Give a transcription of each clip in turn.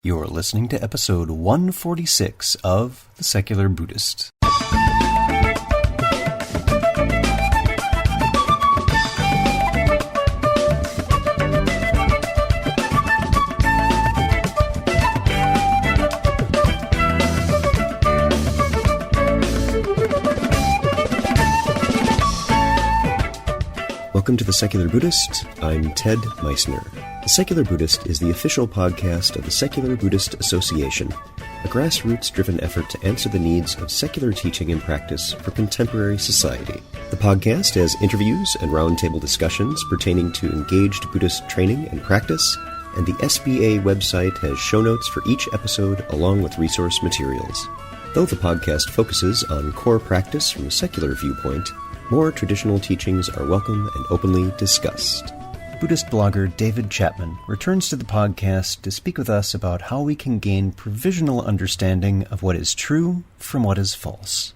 You're listening to episode 146 of The Secular Buddhist. Welcome to The Secular Buddhist. I'm Ted Meissner. The Secular Buddhist is the official podcast of the Secular Buddhist Association, a grassroots-driven effort to answer the needs of secular teaching and practice for contemporary society. The podcast has interviews and roundtable discussions pertaining to engaged Buddhist training and practice, and the SBA website has show notes for each episode along with resource materials. Though the podcast focuses on core practice from a secular viewpoint, more traditional teachings are welcome and openly discussed. Buddhist blogger David Chapman returns to the podcast to speak with us about how we can gain provisional understanding of what is true from what is false.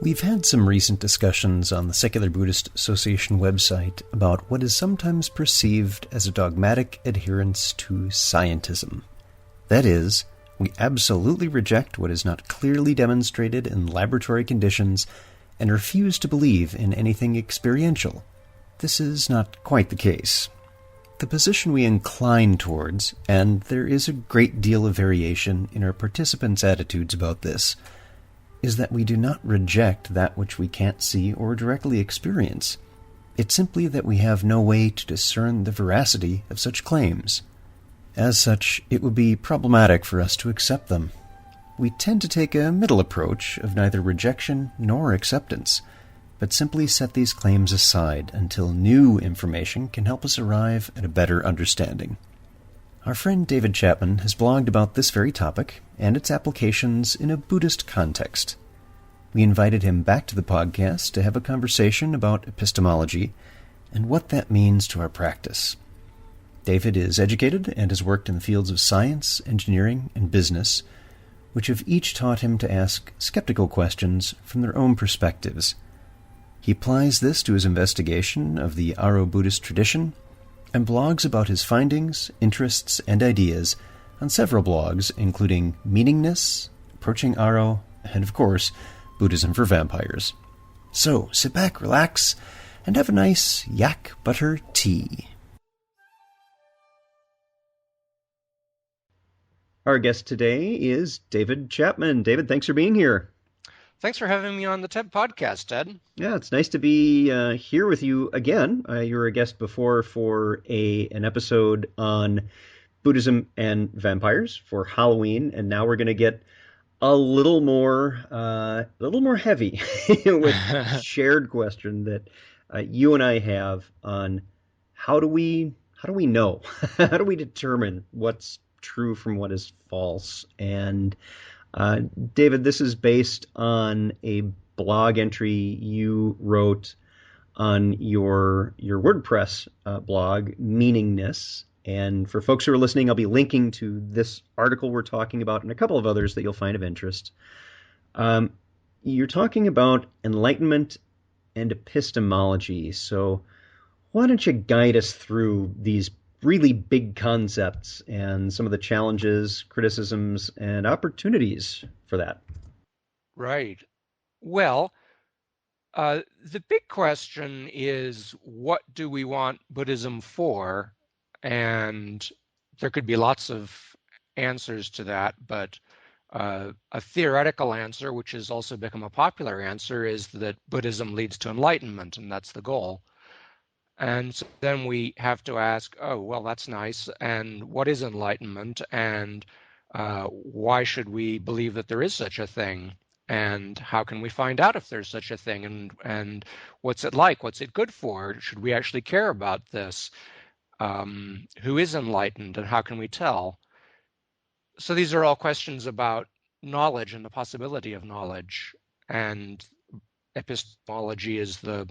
We've had some recent discussions on the Secular Buddhist Association website about what is sometimes perceived as a dogmatic adherence to scientism. That is, we absolutely reject what is not clearly demonstrated in laboratory conditions and refuse to believe in anything experiential. This is not quite the case. The position we incline towards, and there is a great deal of variation in our participants' attitudes about this, is that we do not reject that which we can't see or directly experience. It's simply that we have no way to discern the veracity of such claims. As such, it would be problematic for us to accept them. We tend to take a middle approach of neither rejection nor acceptance, but simply set these claims aside until new information can help us arrive at a better understanding. Our friend David Chapman has blogged about this very topic and its applications in a Buddhist context. We invited him back to the podcast to have a conversation about epistemology and what that means to our practice. David is educated and has worked in the fields of science, engineering, and business, which have each taught him to ask skeptical questions from their own perspectives. He applies this to his investigation of the Aro Buddhist tradition and blogs about his findings, interests, and ideas on several blogs, including Meaningness, Approaching Aro, and, of course, Buddhism for Vampires. So, sit back, relax, and have a nice yak butter tea. Our guest today is David Chapman. David, thanks for being here. Thanks for having me on the TED podcast, Ted. Yeah, it's nice to be here with you again. You were a guest before for an episode on Buddhism and vampires for Halloween, and now we're going to get a little more heavy with a shared question that you and I have on how do we know? How do we determine what's true from what is false? And David, this is based on a blog entry you wrote on your WordPress blog, Meaningness. And for folks who are listening, I'll be linking to this article we're talking about and a couple of others that you'll find of interest. You're talking about enlightenment and epistemology. So why don't you guide us through these really big concepts and some of the challenges, criticisms, and opportunities for that? Right. Well, the big question is, what do we want Buddhism for? And there could be lots of answers to that, but a theoretical answer, which has also become a popular answer, is that Buddhism leads to enlightenment, and that's the goal. And so then we have to ask, oh, well, that's nice. And what is enlightenment? And why should we believe that there is such a thing? And how can we find out if there's such a thing? And what's it like? What's it good for? Should we actually care about this? Who is enlightened and how can we tell? So these are all questions about knowledge and the possibility of knowledge. And epistemology is the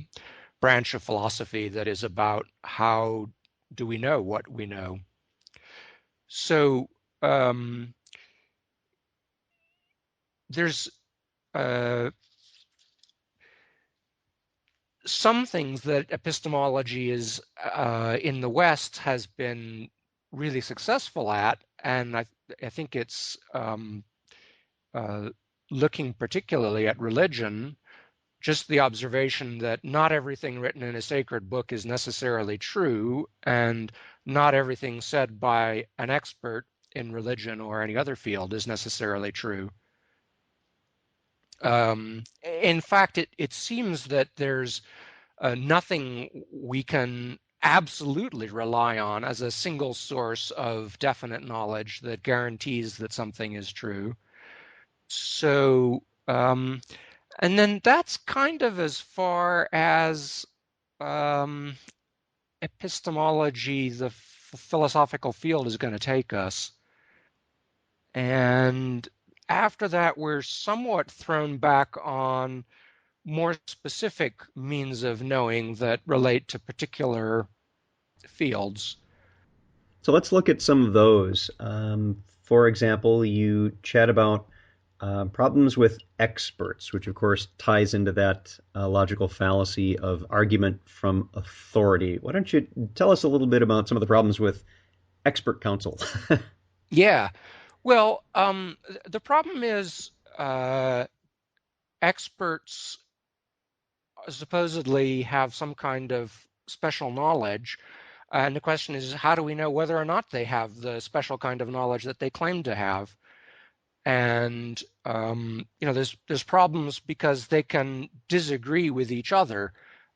branch of philosophy that is about how do we know what we know. So there's some things that epistemology is in the West has been really successful at, and I think it's looking particularly at religion. Just the observation that not everything written in a sacred book is necessarily true, and not everything said by an expert in religion or any other field is necessarily true. In fact, it seems that there's nothing we can absolutely rely on as a single source of definite knowledge that guarantees that something is true. So, and then that's kind of as far as epistemology, the philosophical field, is going to take us. And after that, we're somewhat thrown back on more specific means of knowing that relate to particular fields. So let's look at some of those. For example, you chat about problems with experts, which of course ties into that logical fallacy of argument from authority. Why don't you tell us a little bit about some of the problems with expert counsel? Yeah. Well, the problem is experts supposedly have some kind of special knowledge. And the question is, how do we know whether or not they have the special kind of knowledge that they claim to have? And there's problems because they can disagree with each other,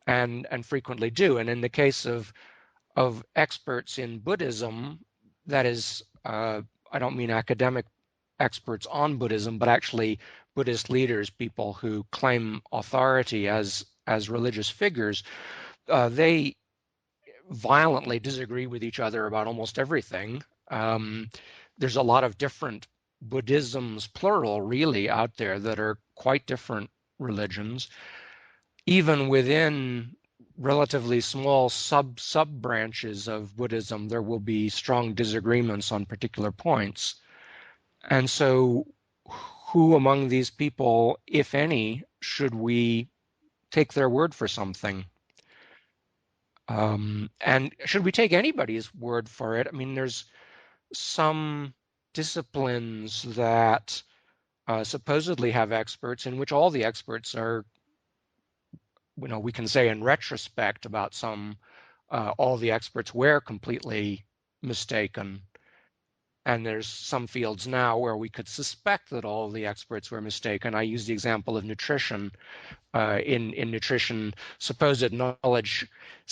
and frequently do. And in the case of experts in Buddhism, that is, I don't mean academic experts on Buddhism, but actually Buddhist leaders, people who claim authority as religious figures. They violently disagree with each other about almost everything. There's a lot of different Buddhisms, plural, really, out there that are quite different religions. Even within relatively small sub branches of Buddhism, there will be strong disagreements on particular points. And so, who among these people, if any, should we take their word for something? And should we take anybody's word for it? I mean, there's some disciplines that supposedly have experts in which all the experts are, we can say in retrospect about some, all the experts were completely mistaken. And there's some fields now where we could suspect that all the experts were mistaken. I use the example of nutrition. In nutrition, supposed knowledge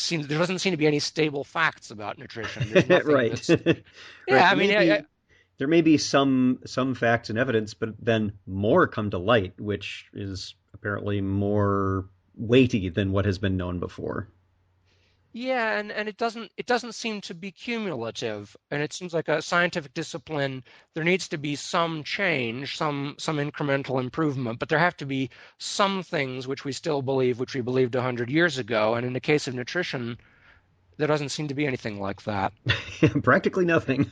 there doesn't seem to be any stable facts about nutrition. There's nothing Right. that's, Right. yeah, I mean, There may be some facts and evidence, but then more come to light, which is apparently more weighty than what has been known before. yeah, and it doesn't seem to be cumulative, and it seems like a scientific discipline. There needs to be some change, some incremental improvement, but there have to be some things which we still believe, which we believed 100 years ago. And in the case of nutrition, there doesn't seem to be anything like that. Practically nothing.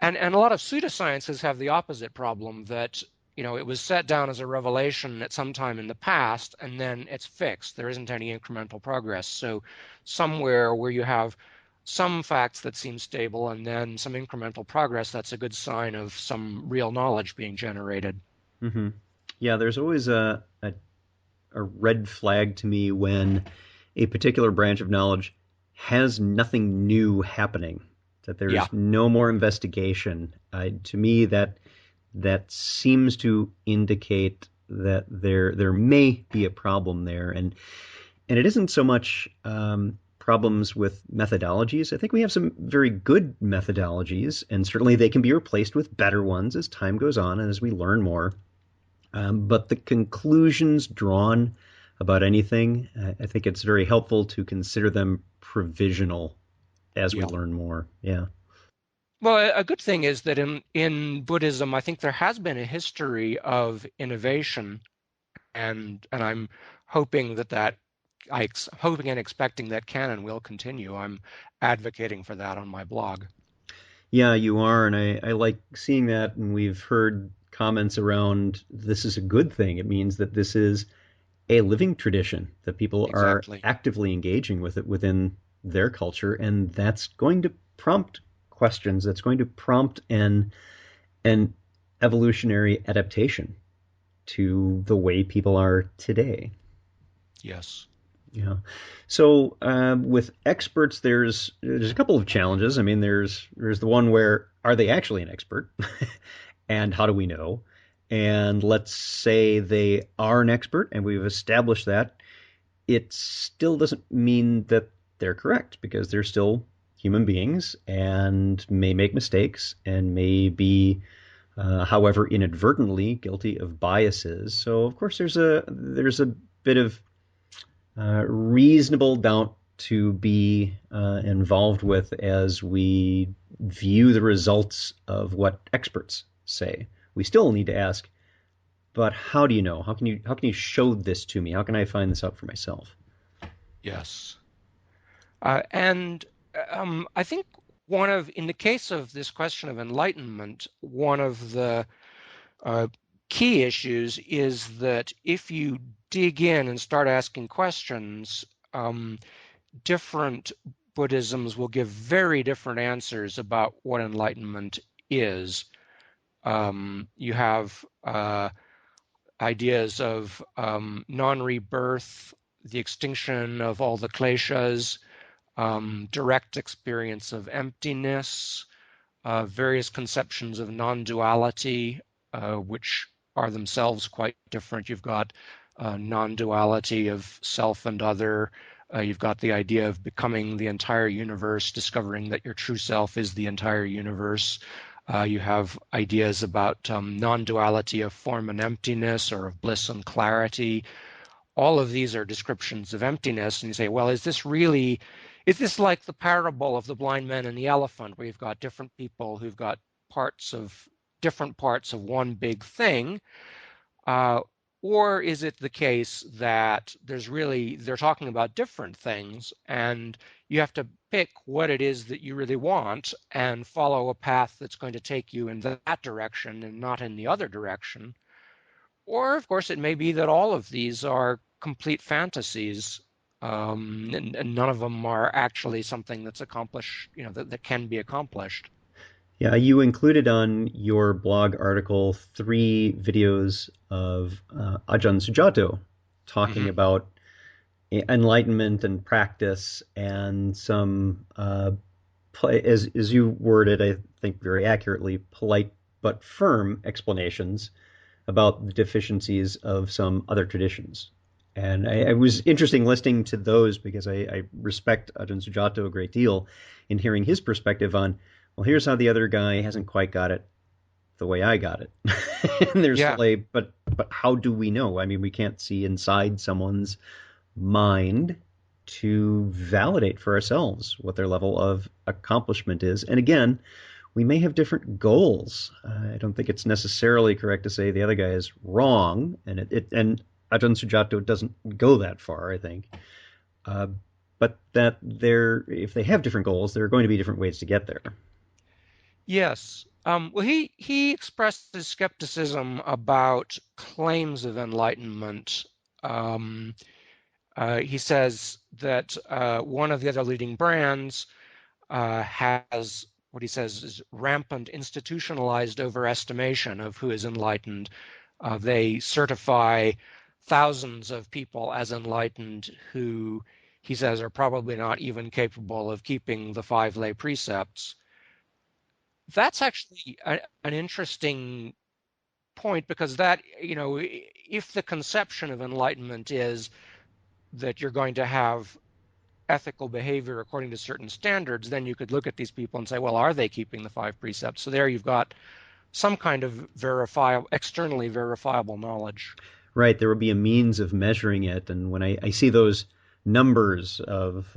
And a lot of pseudosciences have the opposite problem, that it was set down as a revelation at some time in the past, and then it's fixed. There isn't any incremental progress. So somewhere where you have some facts that seem stable and then some incremental progress, that's a good sign of some real knowledge being generated. hmm Yeah, there's always a red flag to me when a particular branch of knowledge has nothing new happening, that Yeah. there's no more investigation. To me, that seems to indicate that there may be a problem there, and it isn't so much problems with methodologies. I think we have some very good methodologies, and certainly they can be replaced with better ones as time goes on and as we learn more. But the conclusions drawn about anything, I think it's very helpful to consider them provisional as we Yeah. learn more. Yeah. Well, a good thing is that in Buddhism, I think there has been a history of innovation. and I'm hoping hoping and expecting that canon will continue. I'm advocating for that on my blog. Yeah, you are, and I like seeing that. And we've heard comments around this is a good thing. It means that this is a living tradition, that people are Exactly. actively engaging with it within their culture, and that's going to prompt questions. That's going to prompt an evolutionary adaptation to the way people are today. Yes. Yeah. So with experts, there's a couple of challenges. I mean, there's the one where are they actually an expert, and how do we know? And let's say they are an expert, and we've established that. It still doesn't mean that they're correct because they're still human beings and may make mistakes and may be, however inadvertently, guilty of biases. So of course there's a bit of reasonable doubt to be involved with as we view the results of what experts say. We still need to ask, but how do you know? How can you show this to me? How can I find this out for myself? Yes. And I think in the case of this question of enlightenment, one of the uh, key issues is that if you dig in and start asking questions, different Buddhisms will give very different answers about what enlightenment is. You have ideas of non-rebirth, the extinction of all the kleshas, direct experience of emptiness, various conceptions of non-duality, which are themselves quite different. You've got non-duality of self and other. You've got the idea of becoming the entire universe, discovering that your true self is the entire universe. You have ideas about non-duality of form and emptiness, or of bliss and clarity. All of these are descriptions of emptiness, and you say, well, is this like the parable of the blind man and the elephant, where you've got different people who've got different parts of one big thing? Uh, or is it the case that they're talking about different things, and you have to pick what it is that you really want and follow a path that's going to take you in that direction and not in the other direction? Or, of course, it may be that all of these are complete fantasies, and none of them are actually something that's accomplished, that can be accomplished. Yeah, you included on your blog article 3 videos of Ajahn Sujato talking Hmm. about enlightenment and practice and some, as you worded, I think very accurately, polite but firm explanations about the deficiencies of some other traditions. And I was interesting listening to those because I respect Ajahn Sujato a great deal in hearing his perspective on, well, here's how the other guy hasn't quite got it the way I got it. And there's Yeah. still but how do we know? I mean, we can't see inside someone's mind to validate for ourselves what their level of accomplishment is. And again, we may have different goals. I don't think it's necessarily correct to say the other guy is wrong, and and Ajahn Sujato doesn't go that far, I think. Uh, but that if they have different goals, there are going to be different ways to get there. Yes. Well, he expressed his skepticism about claims of enlightenment. Um, he says that one of the other leading brands has what he says is rampant institutionalized overestimation of who is enlightened. They certify thousands of people as enlightened who he says are probably not even capable of keeping the 5 lay precepts. That's actually an interesting point, because if the conception of enlightenment is that you're going to have ethical behavior according to certain standards, then you could look at these people and say, well, are they keeping the 5 precepts? So there you've got some kind of externally verifiable knowledge. Right, there will be a means of measuring it, and when I see those numbers of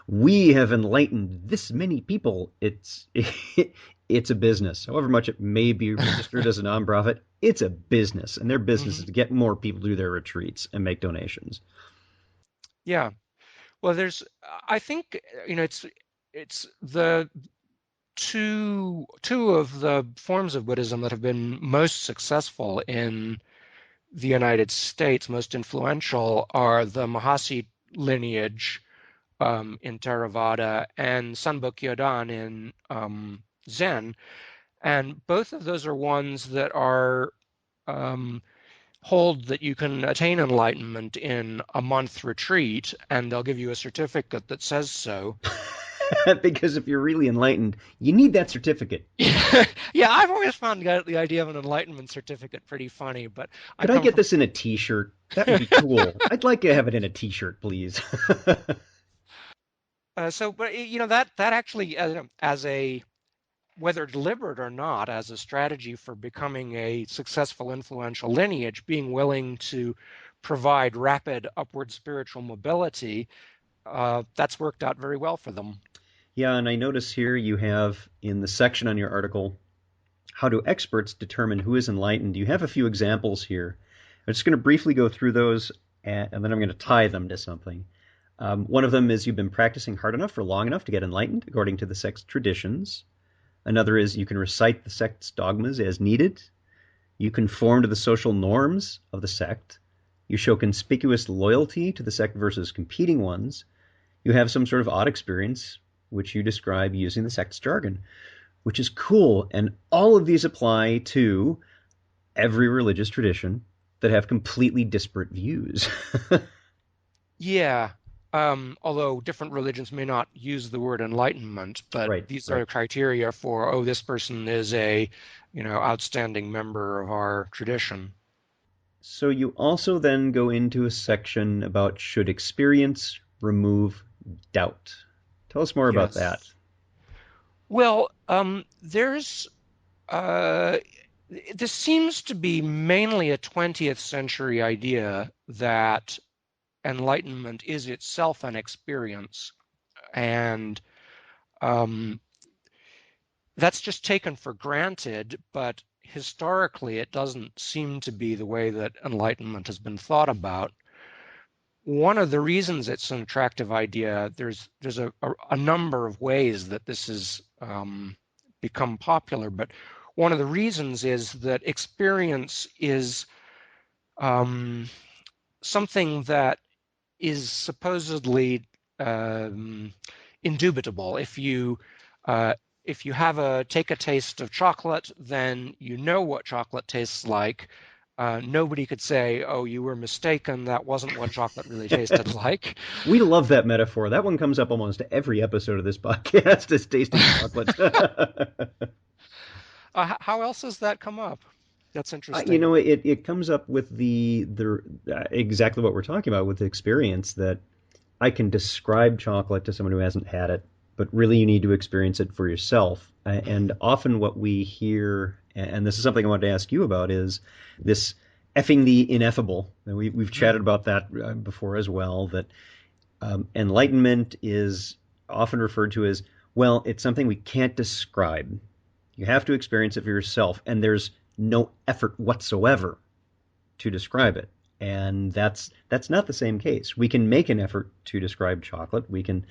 we have enlightened this many people. It's a business. However much it may be registered as a nonprofit, it's a business, and their business is Hmm. to get more people to their retreats and make donations. Yeah. Well, I think, it's the two of the forms of Buddhism that have been most successful in the United States, most influential, are the Mahasi lineage in Theravada and Sanbo Kyodan in Zen. And both of those are ones that are um, hold that you can attain enlightenment in a month retreat, and they'll give you a certificate that says so. Because if you're really enlightened, you need that certificate. Yeah, I've always found the idea of an enlightenment certificate pretty funny, but I Could I come get from. this in a T-shirt? That would be cool. I'd like to have it in a T-shirt, please. But that actually, as a whether deliberate or not, as a strategy for becoming a successful, influential lineage, being willing to provide rapid upward spiritual mobility, that's worked out very well for them. Yeah, and I notice here you have in the section on your article, how do experts determine who is enlightened? You have a few examples here. I'm just going to briefly go through those, and then I'm going to tie them to something. One of them is you've been practicing hard enough for long enough to get enlightened, according to the sect's traditions. Another is you can recite the sect's dogmas as needed. You conform to the social norms of the sect. You show conspicuous loyalty to the sect versus competing ones. You have some sort of odd experience, which you describe using the sect's jargon, which is cool. And all of these apply to every religious tradition that have completely disparate views. Yeah. Although different religions may not use the word enlightenment, but Right, these right. are criteria for, oh, this person is a, outstanding member of our tradition. So you also then go into a section about should experience remove doubt. Tell us more about that. Yes. Well, uh, this seems to be mainly a 20th century idea that enlightenment is itself an experience. And um, that's just taken for granted, but historically it doesn't seem to be the way that enlightenment has been thought about. One of the reasons it's an attractive idea, there's a number of ways that this has become popular, but one of the reasons is that experience is um, something that is supposedly um, indubitable. Uh, if you take a taste of chocolate, then you know what chocolate tastes like. Nobody could say, "Oh, you were mistaken. That wasn't what chocolate really tasted like." We love that metaphor. That one comes up almost every episode of this podcast is tasting chocolate. How else has that come up? That's You interesting. know, it comes up with the exactly what we're talking about with the experience that I can describe chocolate to someone who hasn't had it, but really you need to experience it for yourself. And often what we hear, and this is something I wanted to ask you about, is this effing the ineffable. We've Mhm. chatted about that before as well, that enlightenment is often referred to as, well, it's something we can't describe. You have to experience it for yourself, and there's no effort whatsoever to describe it. And that's not the same case. We can make an effort to describe chocolate. We can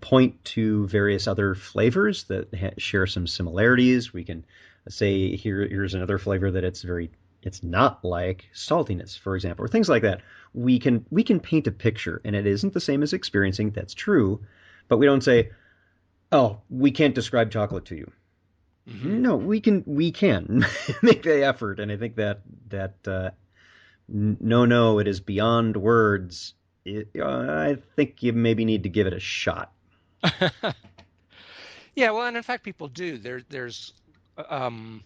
point to various other flavors that share some similarities. We can say here's another flavor that it's not like saltiness, for example, or things like that. We can paint a picture, and it isn't the same as experiencing. That's true, but we don't say, "Oh, we can't describe chocolate to you." Mhm. No, we can make the effort, and I think that no, no, it is beyond words. I think you maybe need to give it a shot. Yeah, well, and in fact, people do. There's um,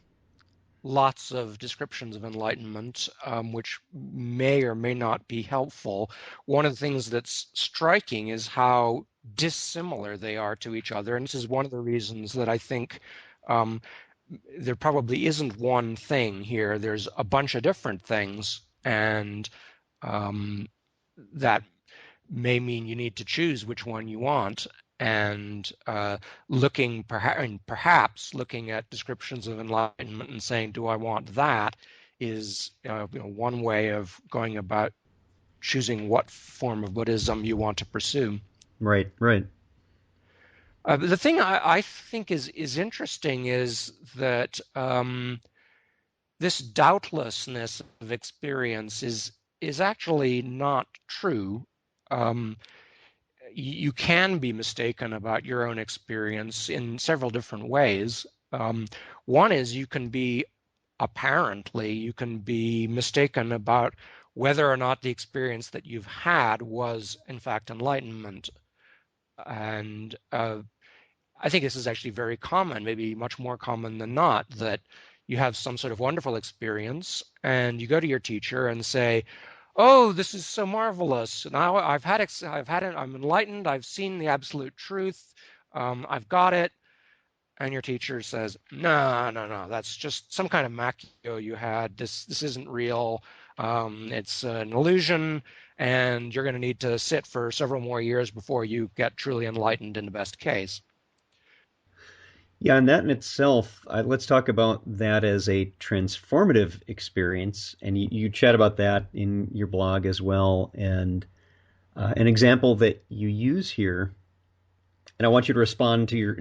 lots of descriptions of enlightenment, which may or may not be helpful. One of the things that's striking is how dissimilar they are to each other. And this is one of the reasons that I think um, there probably isn't one thing here. There's a bunch of different things. And um, that may mean you need to choose which one you want. And perhaps looking at descriptions of enlightenment and saying, do I want that, is one way of going about choosing what form of Buddhism you want to pursue. Right, right. The thing I think is interesting is that this doubtlessness of experience is actually not true. Um, you can be mistaken about your own experience in several different ways. One is you can be mistaken about whether or not the experience that you've had was in fact enlightenment. And I think this is actually very common, maybe much more common than not, that you have some sort of wonderful experience and you go to your teacher and say, "Oh, this is so marvelous! Now I'm enlightened. I've seen the absolute truth. I've got it." And your teacher says, "No, no, no. That's just some kind of macchio you had. This isn't real. It's an illusion, and you're going to need to sit for several more years before you get truly enlightened in the best case." Yeah, and that in itself, let's talk about that as a transformative experience. And you chat about that in your blog as well. And an example that you use here, and I want you to respond to your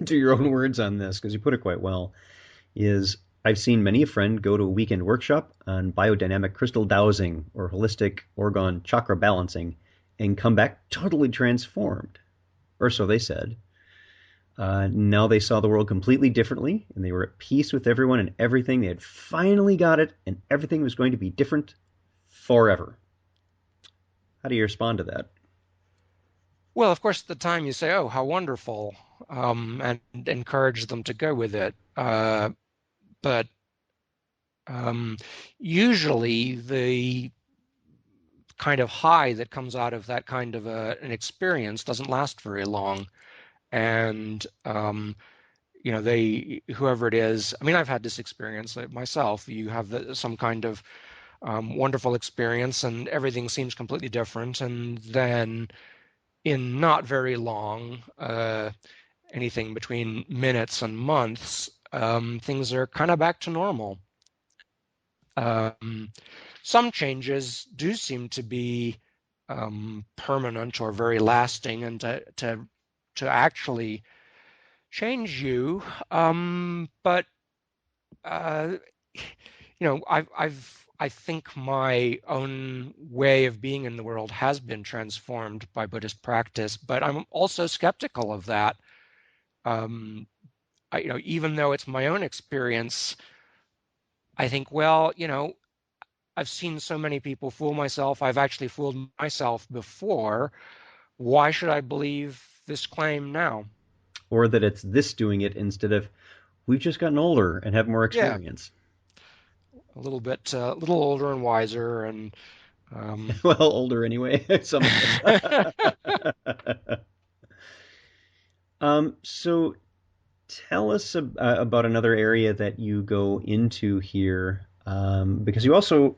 to your own words on this because you put it quite well, is I've seen many a friend go to a weekend workshop on biodynamic crystal dowsing or holistic orgone chakra balancing and come back totally transformed, or so they said. Now they saw the world completely differently, and they were at peace with everyone and everything. They had finally got it, and everything was going to be different forever. How do you respond to that? Well, of course, at the time you say, "Oh, how wonderful," and encourage them to go with it. But usually the kind of high that comes out of that kind of an experience doesn't last very long. And whoever it is, I mean, I've had this experience myself. You have some kind of wonderful experience and everything seems completely different, and then in not very long, anything between minutes and months, things are kind of back to normal. Some changes do seem to be permanent or very lasting, and to actually change you. But I think my own way of being in the world has been transformed by Buddhist practice, but I'm also skeptical of that. Even though it's my own experience, I think, well, I've seen so many people fool myself. I've actually fooled myself before. Why should I believe this claim now? Or that it's this doing it instead of we've just gotten older and have more Yeah, experience. a little older and wiser, and Well, older anyway, some of us. So tell us about another area that you go into here, because you also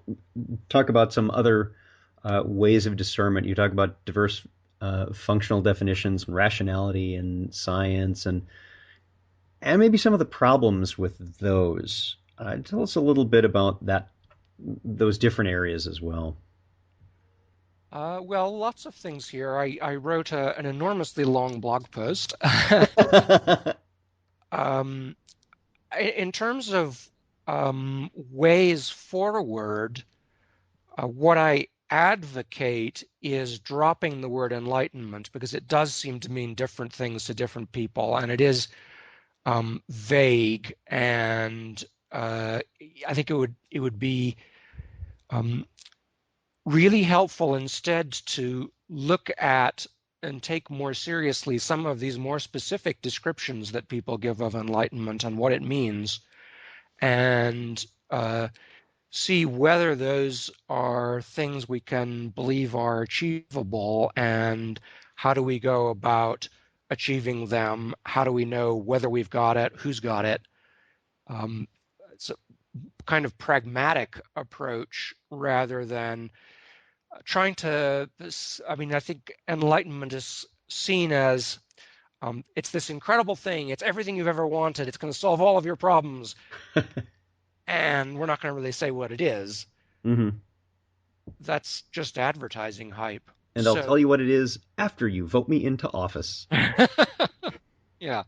talk about some other ways of discernment. You talk about diverse functional definitions and rationality and science and maybe some of the problems with those. Tell us a little bit about those different areas as well. well, lots of things here. I wrote an enormously long blog post. um, in terms of ways forward, what I advocate is dropping the word enlightenment because it does seem to mean different things to different people, and it is vague. And I think it would be um, really helpful instead to look at and take more seriously some of these more specific descriptions that people give of enlightenment and what it means, and see whether those are things we can believe are achievable, and how do we go about achieving them? How do we know whether we've got it, who's got it? It's a kind of pragmatic approach rather than trying to, I mean, I think enlightenment is seen as it's this incredible thing. It's everything you've ever wanted. It's going to solve all of your problems. And we're not going to really say what it is. Hmm. That's just advertising hype. And I'll tell So, you what it is after you vote me into office. yeah.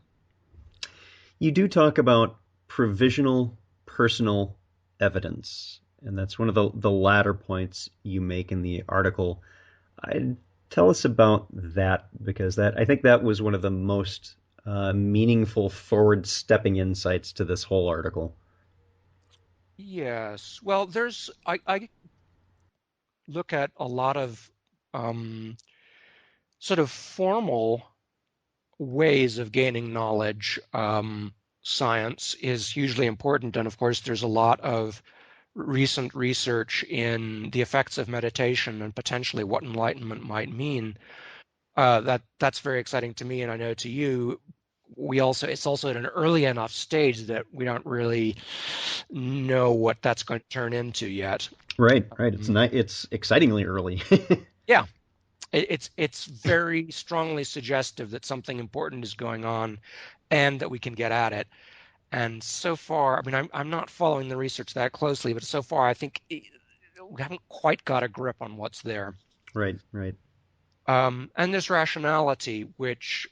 You do talk about provisional personal evidence, and that's one of the latter points you make in the article. Tell us about that, because that I think that was one of the most meaningful forward-stepping insights to this whole article. Yes. Well, I look at a lot of um, sort of formal ways of gaining knowledge. Science is hugely important. And of course, there's a lot of recent research in the effects of meditation and potentially what enlightenment might mean. That's very exciting to me, and I know to you. It's also at an early enough stage that we don't really know what that's going to turn into yet. Right, right. It's Mm, not. It's excitingly early. yeah, it's very strongly suggestive that something important is going on, and that we can get at it. And so far, I mean, I'm not following the research that closely, but so far, I think we haven't quite got a grip on what's there. Right, right. And this rationality, which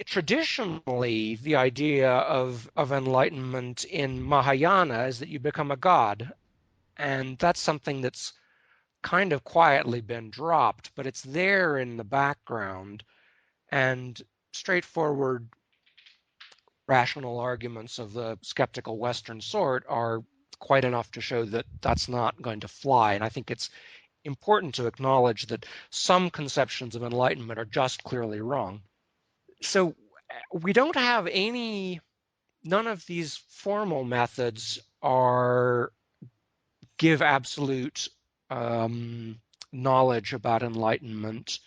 traditionally, the idea of enlightenment in Mahayana is that you become a god, and that's something that's kind of quietly been dropped, but it's there in the background, and straightforward rational arguments of the skeptical Western sort are quite enough to show that that's not going to fly. And I think it's important to acknowledge that some conceptions of enlightenment are just clearly wrong. So we don't have none of these formal methods are give absolute um, knowledge about enlightenment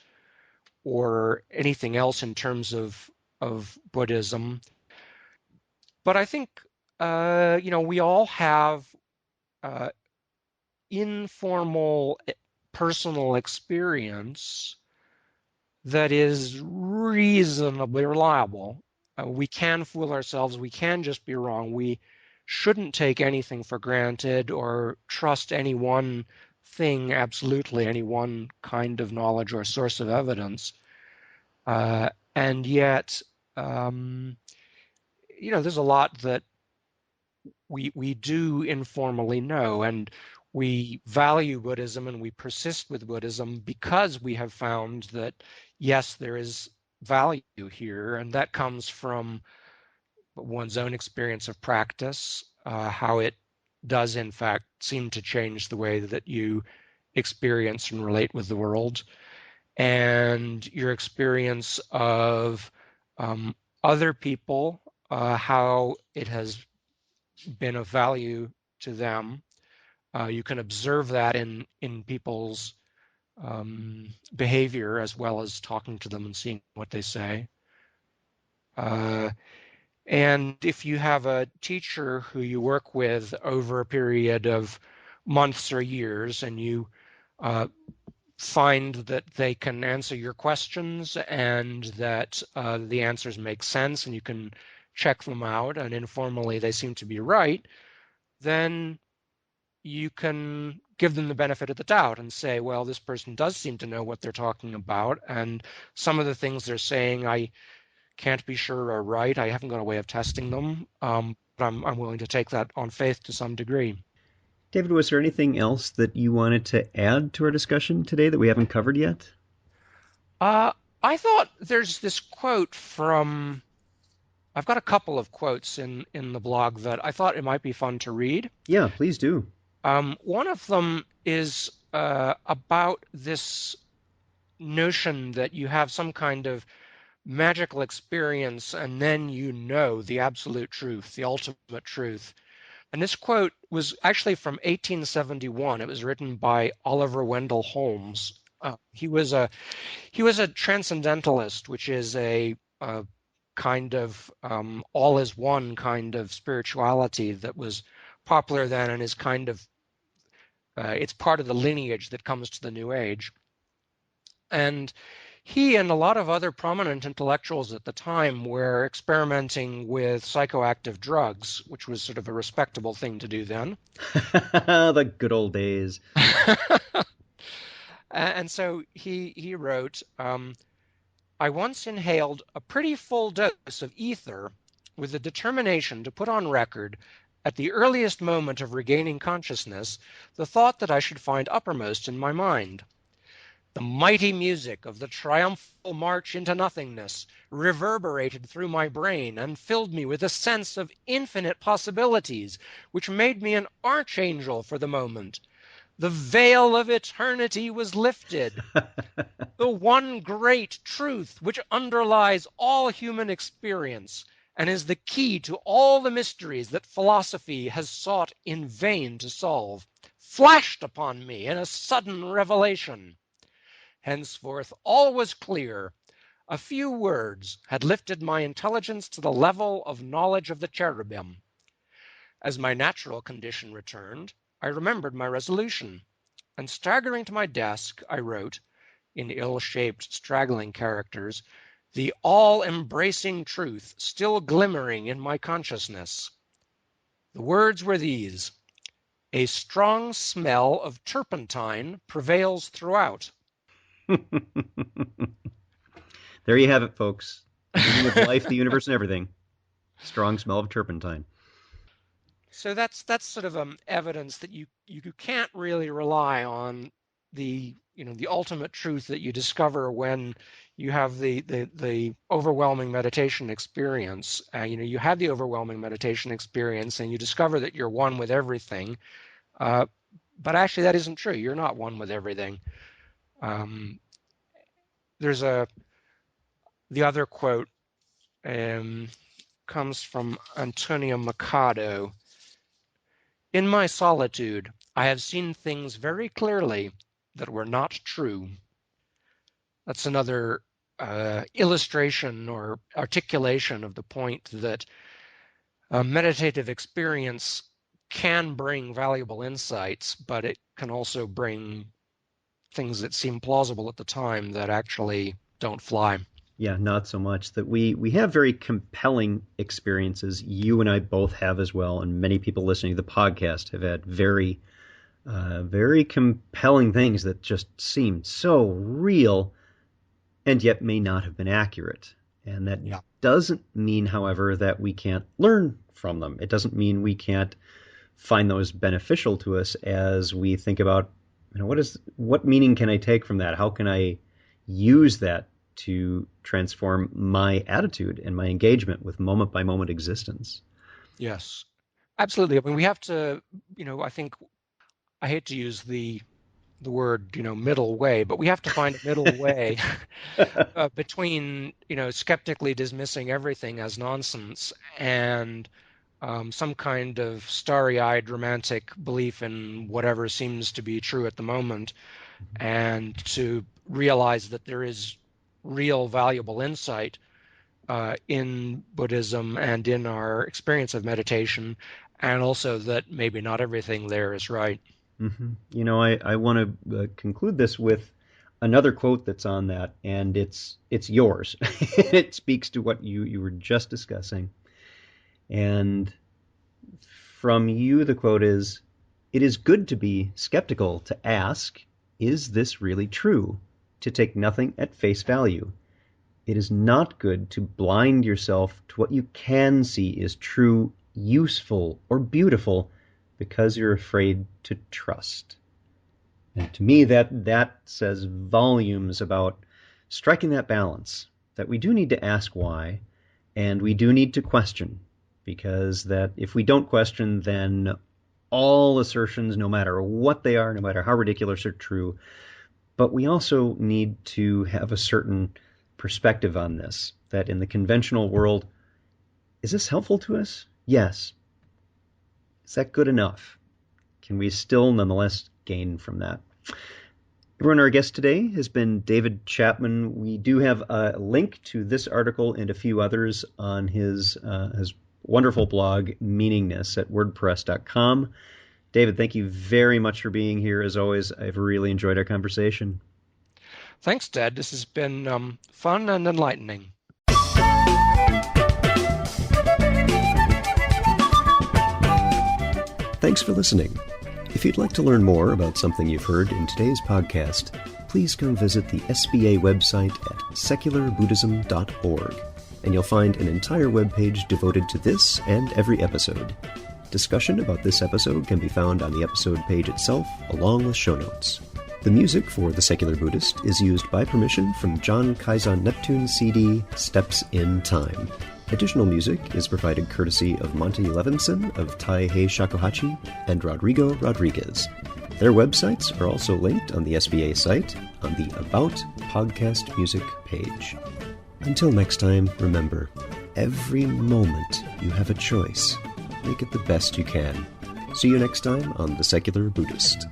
or anything else in terms of Buddhism. But I think we all have uh, informal personal experience that is reasonably reliable. We can fool ourselves. We can just be wrong. We shouldn't take anything for granted or trust any one thing absolutely, any one kind of knowledge or source of evidence. And yet, um, there's a lot that we do informally know, and we value Buddhism and we persist with Buddhism because we have found that yes, there is value here, and that comes from one's own experience of practice, how it does in fact seem to change the way that you experience and relate with the world, and your experience of other people, how it has been of value to them. You can observe that in people's behavior as well as talking to them and seeing what they say. Uh, and if you have a teacher who you work with over a period of months or years, and you uh, find that they can answer your questions and that the answers make sense and you can check them out and informally they seem to be right, then you can give them the benefit of the doubt and say, well, this person does seem to know what they're talking about, and some of the things they're saying I can't be sure are right. I haven't got a way of testing them, but I'm willing to take that on faith to some degree. David, was there anything else that you wanted to add to our discussion today that we haven't covered yet? Uh, I thought there's this quote from, I've got a couple of quotes in the blog that I thought it might be fun to read. Yeah, please do. One of them is about this notion that you have some kind of magical experience and then you know the absolute truth, the ultimate truth. And this quote was actually from 1871. It was written by Oliver Wendell Holmes. He was a transcendentalist, which is a kind of all is one kind of spirituality that was popular then and is kind of It's part of the lineage that comes to the New Age. And he and a lot of other prominent intellectuals at the time were experimenting with psychoactive drugs, which was sort of a respectable thing to do then. The good old days. And so he wrote, I once inhaled a pretty full dose of ether with the determination to put on record, at the earliest moment of regaining consciousness, the thought that I should find uppermost in my mind. The mighty music of the triumphal march into nothingness reverberated through my brain and filled me with a sense of infinite possibilities, which made me an archangel for the moment. The veil of eternity was lifted. The one great truth which underlies all human experience and is the key to all the mysteries that philosophy has sought in vain to solve, flashed upon me in a sudden revelation. Henceforth all was clear. A few words had lifted my intelligence to the level of knowledge of the cherubim. As my natural condition returned, I remembered my resolution, and staggering to my desk, I wrote, in ill-shaped, straggling characters, the all-embracing truth still glimmering in my consciousness. The words were these: a strong smell of turpentine prevails throughout. There you have it, folks. The meaning of life, the universe, and everything. Strong smell of turpentine. So that's sort of evidence that you can't really rely on the ultimate truth that you discover when you have the overwhelming meditation experience. You have the overwhelming meditation experience and you discover that you're one with everything, but actually that isn't true. You're not one with everything. There's the other quote comes from Antonio Machado. In my solitude, I have seen things very clearly that were not true. That's another illustration or articulation of the point that a meditative experience can bring valuable insights, but it can also bring things that seem plausible at the time that actually don't fly. Yeah, not so much. That we have very compelling experiences. You and I both have as well, and many people listening to the podcast have had very, very compelling things that just seem so real and yet may not have been accurate. And that doesn't mean, however, that we can't learn from them. It doesn't mean we can't find those beneficial to us as we think about, what meaning can I take from that? How can I use that to transform my attitude and my engagement with moment-by-moment existence? Yes, absolutely. I mean, we have to, I think, I hate to use the word, middle way, but we have to find a middle way between, skeptically dismissing everything as nonsense and some kind of starry-eyed romantic belief in whatever seems to be true at the moment, and to realize that there is real valuable insight in Buddhism and in our experience of meditation, and also that maybe not everything there is right. Mm-hmm. I want to conclude this with another quote that's on that, and it's yours. It speaks to what you were just discussing. And from you, the quote is, "It is good to be skeptical, to ask, is this really true? To take nothing at face value. It is not good to blind yourself to what you can see is true, useful, or beautiful, because you're afraid to trust." And to me, that says volumes about striking that balance, that we do need to ask why, and we do need to question, because that if we don't question, then all assertions, no matter what they are, no matter how ridiculous, are true. But we also need to have a certain perspective on this, that in the conventional world, is this helpful to us? Yes. Is that good enough? Can we still nonetheless gain from that? Everyone, our guest today has been David Chapman. We do have a link to this article and a few others on his wonderful blog, Meaningness, at wordpress.com. David, thank you very much for being here. As always, I've really enjoyed our conversation. Thanks, Ted. This has been fun and enlightening. Thanks for listening. If you'd like to learn more about something you've heard in today's podcast, please come visit the SBA website at secularbuddhism.org, and you'll find an entire webpage devoted to this and every episode. Discussion about this episode can be found on the episode page itself, along with show notes. The music for The Secular Buddhist is used by permission from John Kaizan Neptune's CD, Steps in Time. Additional music is provided courtesy of Monty Levinson of Taihei Shakuhachi and Rodrigo Rodriguez. Their websites are also linked on the SBA site on the About Podcast Music page. Until next time, remember, every moment you have a choice. Make it the best you can. See you next time on The Secular Buddhist.